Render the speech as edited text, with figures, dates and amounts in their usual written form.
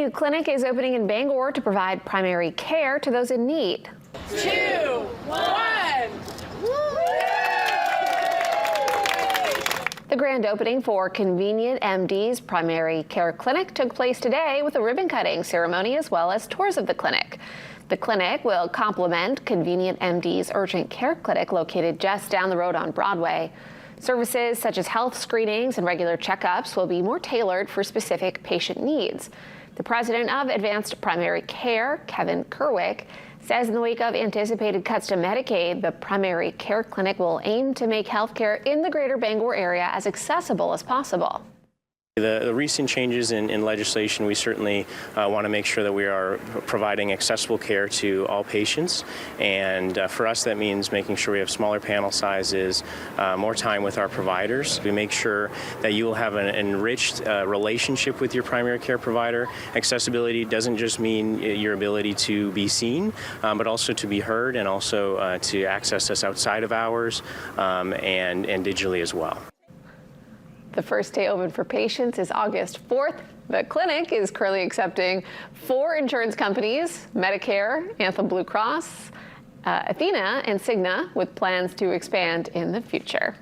new clinic is opening in Bangor to provide primary care to those in need. 2, 1. The grand opening for ConvenientMD's primary care clinic took place today with a ribbon cutting ceremony as well as tours of the clinic. The clinic will complement ConvenientMD's urgent care clinic located just down the road on Broadway. Services such as health screenings and regular checkups will be more tailored for specific patient needs. The president of Advanced Primary Care, Kevin Kerwick, says in the wake of anticipated cuts to Medicaid, the primary care clinic will aim to make health care in the greater Bangor area as accessible as possible. The recent changes in legislation, we certainly want to make sure that we are providing accessible care to all patients. And for us, that means making sure we have smaller panel sizes, more time with our providers. We make sure that you will have an enriched relationship with your primary care provider. Accessibility doesn't just mean your ability to be seen, but also to be heard and also to access us outside of hours and digitally as well. The first day open for patients is August 4th. The clinic is currently accepting 4 insurance companies: Medicare, Anthem Blue Cross, Athena, and Cigna, with plans to expand in the future.